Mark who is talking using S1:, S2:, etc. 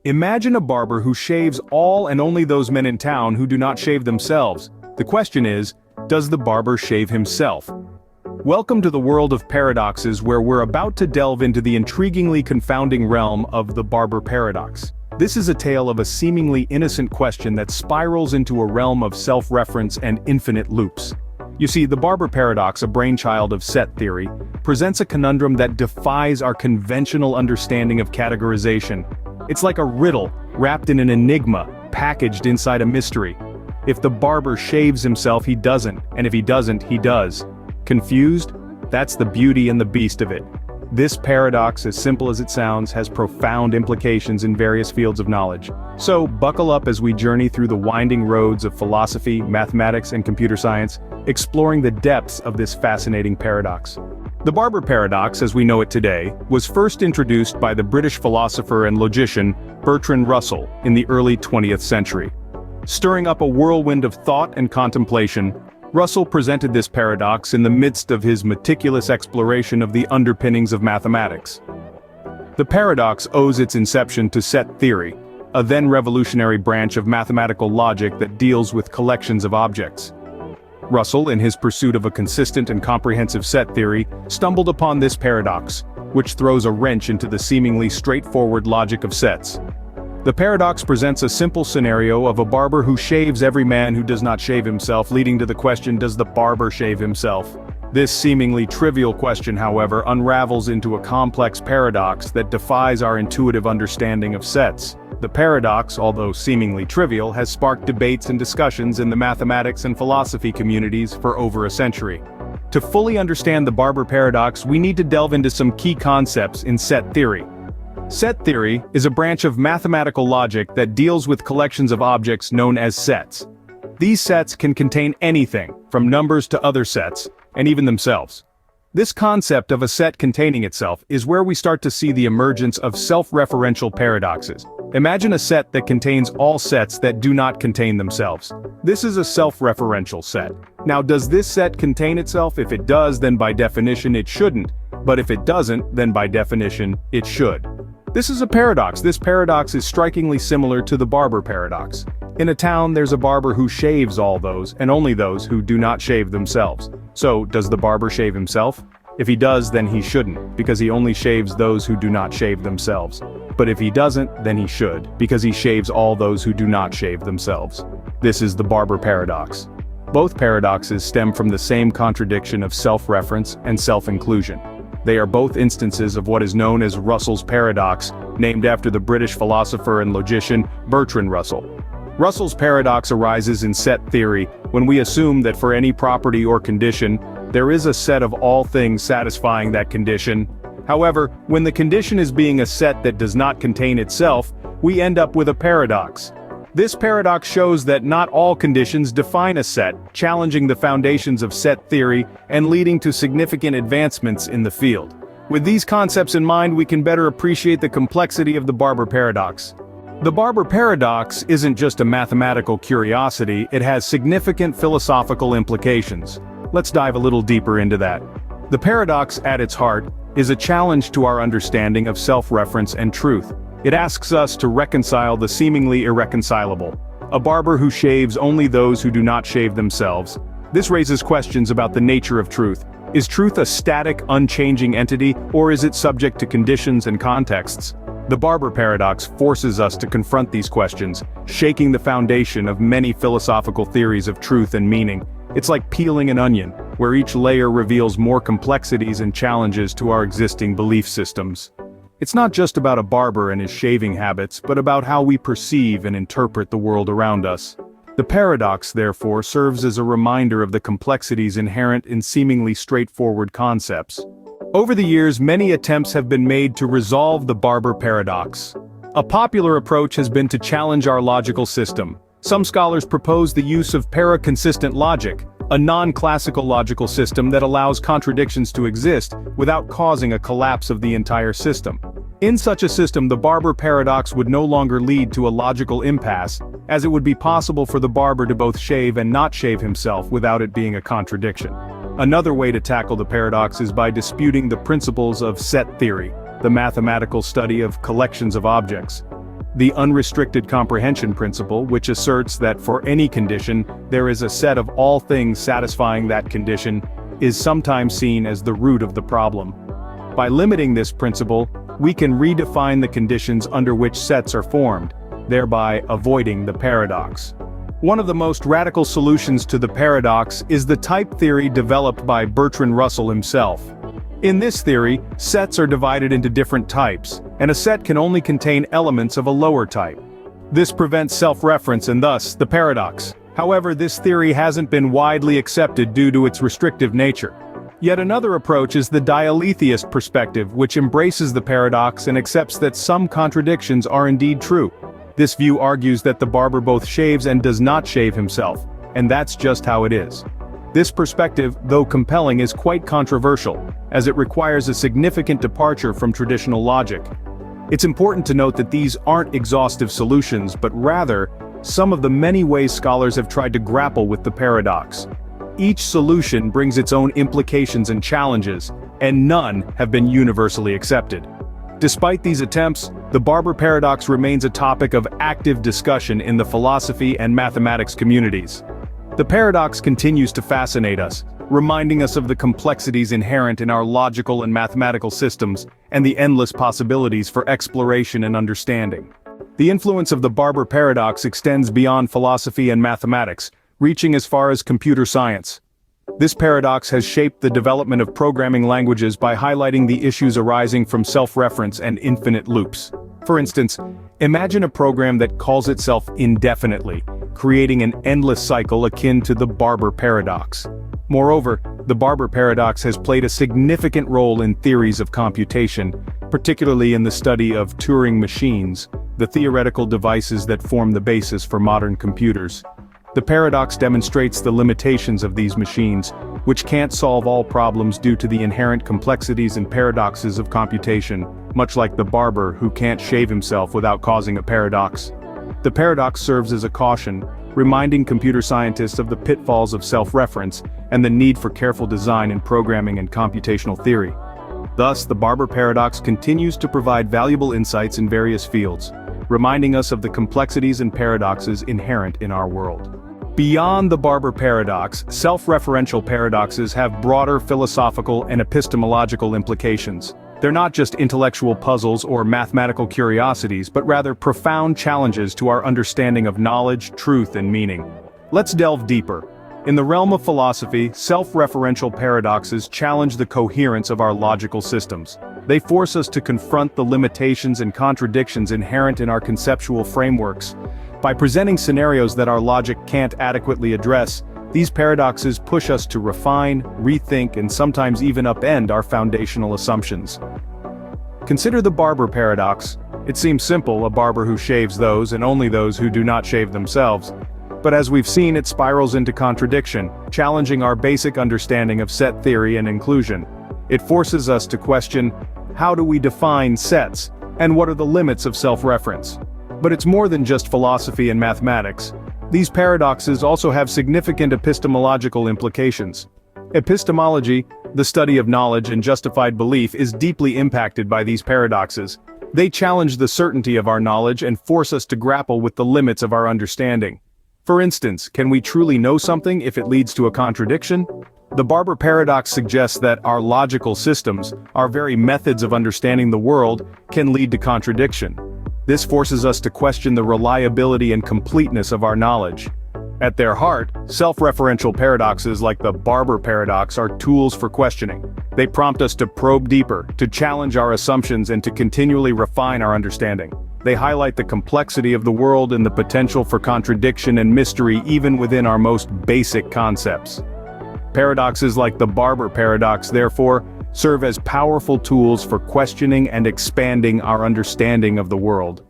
S1: Imagine a barber who shaves all and only those men in town who do not shave themselves. The question is, does the barber shave himself? Welcome to the world of paradoxes, where we're about to delve into the intriguingly confounding realm of the Barber Paradox. This is a tale of a seemingly innocent question that spirals into a realm of self-reference and infinite loops. You see, the Barber Paradox, a brainchild of set theory, presents a conundrum that defies our conventional understanding of categorization. It's like a riddle, wrapped in an enigma, packaged inside a mystery. If the barber shaves himself, he doesn't, and if he doesn't, he does. Confused? That's the beauty and the beast of it. This paradox, as simple as it sounds, has profound implications in various fields of knowledge. So, buckle up as we journey through the winding roads of philosophy, mathematics, and computer science, exploring the depths of this fascinating paradox. The Barber Paradox, as we know it today, was first introduced by the British philosopher and logician Bertrand Russell in the early 20th century. Stirring up a whirlwind of thought and contemplation, Russell presented this paradox in the midst of his meticulous exploration of the underpinnings of mathematics. The paradox owes its inception to set theory, a then revolutionary branch of mathematical logic that deals with collections of objects. Russell, in his pursuit of a consistent and comprehensive set theory, stumbled upon this paradox, which throws a wrench into the seemingly straightforward logic of sets. The paradox presents a simple scenario of a barber who shaves every man who does not shave himself, leading to the question, does the barber shave himself? This seemingly trivial question, however, unravels into a complex paradox that defies our intuitive understanding of sets. The paradox, although seemingly trivial, has sparked debates and discussions in the mathematics and philosophy communities for over a century. To fully understand the Barber Paradox, we need to delve into some key concepts in set theory. Set theory is a branch of mathematical logic that deals with collections of objects known as sets. These sets can contain anything, from numbers to other sets, and even themselves. This concept of a set containing itself is where we start to see the emergence of self-referential paradoxes. Imagine a set that contains all sets that do not contain themselves. This is a self-referential set. Now, does this set contain itself? If it does, then by definition it shouldn't. But if it doesn't, then by definition it should. This is a paradox. This paradox is strikingly similar to the Barber Paradox. In a town, there's a barber who shaves all those, and only those, who do not shave themselves. So, does the barber shave himself? If he does, then he shouldn't, because he only shaves those who do not shave themselves. But if he doesn't, then he should, because he shaves all those who do not shave themselves. This is the Barber Paradox. Both paradoxes stem from the same contradiction of self-reference and self-inclusion. They are both instances of what is known as Russell's paradox, named after the British philosopher and logician Bertrand Russell. Russell's paradox arises in set theory when we assume that for any property or condition, there is a set of all things satisfying that condition. However, when the condition is being a set that does not contain itself, we end up with a paradox. This paradox shows that not all conditions define a set, challenging the foundations of set theory and leading to significant advancements in the field. With these concepts in mind, we can better appreciate the complexity of the Barber Paradox. The Barber Paradox isn't just a mathematical curiosity, it has significant philosophical implications. Let's dive a little deeper into that. The paradox, at its heart, is a challenge to our understanding of self-reference and truth. It asks us to reconcile the seemingly irreconcilable. A barber who shaves only those who do not shave themselves. This raises questions about the nature of truth. Is truth a static, unchanging entity, or is it subject to conditions and contexts? The Barber Paradox forces us to confront these questions, shaking the foundation of many philosophical theories of truth and meaning. It's like peeling an onion, where each layer reveals more complexities and challenges to our existing belief systems. It's not just about a barber and his shaving habits, but about how we perceive and interpret the world around us. The paradox, therefore, serves as a reminder of the complexities inherent in seemingly straightforward concepts. Over the years, many attempts have been made to resolve the Barber Paradox. A popular approach has been to challenge our logical system. Some scholars propose the use of para-consistent logic, a non-classical logical system that allows contradictions to exist without causing a collapse of the entire system. In such a system, the Barber Paradox would no longer lead to a logical impasse, as it would be possible for the barber to both shave and not shave himself without it being a contradiction. Another way to tackle the paradox is by disputing the principles of set theory, the mathematical study of collections of objects. the unrestricted comprehension principle, which asserts that for any condition, there is a set of all things satisfying that condition, is sometimes seen as the root of the problem. By limiting this principle, we can redefine the conditions under which sets are formed, thereby avoiding the paradox. One of the most radical solutions to the paradox is the type theory developed by Bertrand Russell himself. In this theory, sets are divided into different types, and a set can only contain elements of a lower type. This prevents self-reference and thus, the paradox. However, this theory hasn't been widely accepted due to its restrictive nature. Yet another approach is the dialetheist perspective, which embraces the paradox and accepts that some contradictions are indeed true. This view argues that the barber both shaves and does not shave himself, and that's just how it is. This perspective, though compelling, is quite controversial, as it requires a significant departure from traditional logic. It's important to note that these aren't exhaustive solutions, but rather, some of the many ways scholars have tried to grapple with the paradox. Each solution brings its own implications and challenges, and none have been universally accepted. Despite these attempts, the Barber paradox remains a topic of active discussion in the philosophy and mathematics communities. The paradox continues to fascinate us, reminding us of the complexities inherent in our logical and mathematical systems, and the endless possibilities for exploration and understanding. The influence of the Barber paradox extends beyond philosophy and mathematics, reaching as far as computer science. This paradox has shaped the development of programming languages by highlighting the issues arising from self-reference and infinite loops. For instance, imagine a program that calls itself indefinitely, creating an endless cycle akin to the Barber paradox. Moreover, the Barber paradox has played a significant role in theories of computation, particularly in the study of Turing machines, the theoretical devices that form the basis for modern computers. The paradox demonstrates the limitations of these machines, which can't solve all problems due to the inherent complexities and paradoxes of computation, much like the barber who can't shave himself without causing a paradox. The paradox serves as a caution, reminding computer scientists of the pitfalls of self-reference and the need for careful design in programming and computational theory. Thus, the Barber paradox continues to provide valuable insights in various fields, reminding us of the complexities and paradoxes inherent in our world. Beyond the Barber paradox, self-referential paradoxes have broader philosophical and epistemological implications. They're not just intellectual puzzles or mathematical curiosities, but rather profound challenges to our understanding of knowledge, truth, and meaning. Let's delve deeper. In the realm of philosophy, self-referential paradoxes challenge the coherence of our logical systems. They force us to confront the limitations and contradictions inherent in our conceptual frameworks. By presenting scenarios that our logic can't adequately address, these paradoxes push us to refine, rethink, and sometimes even upend our foundational assumptions. Consider the Barber paradox. It seems simple, a barber who shaves those and only those who do not shave themselves. But as we've seen, it spirals into contradiction, challenging our basic understanding of set theory and inclusion. It forces us to question, how do we define sets, and what are the limits of self-reference? But it's more than just philosophy and mathematics. These paradoxes also have significant epistemological implications. Epistemology, the study of knowledge and justified belief, is deeply impacted by these paradoxes. They challenge the certainty of our knowledge and force us to grapple with the limits of our understanding. For instance, can we truly know something if it leads to a contradiction? The Barber paradox suggests that our logical systems, our very methods of understanding the world, can lead to contradiction. This forces us to question the reliability and completeness of our knowledge. At their heart, self-referential paradoxes like the Barber paradox are tools for questioning. They prompt us to probe deeper, to challenge our assumptions, and to continually refine our understanding. They highlight the complexity of the world and the potential for contradiction and mystery even within our most basic concepts. Paradoxes like the Barber paradox, therefore, serve as powerful tools for questioning and expanding our understanding of the world.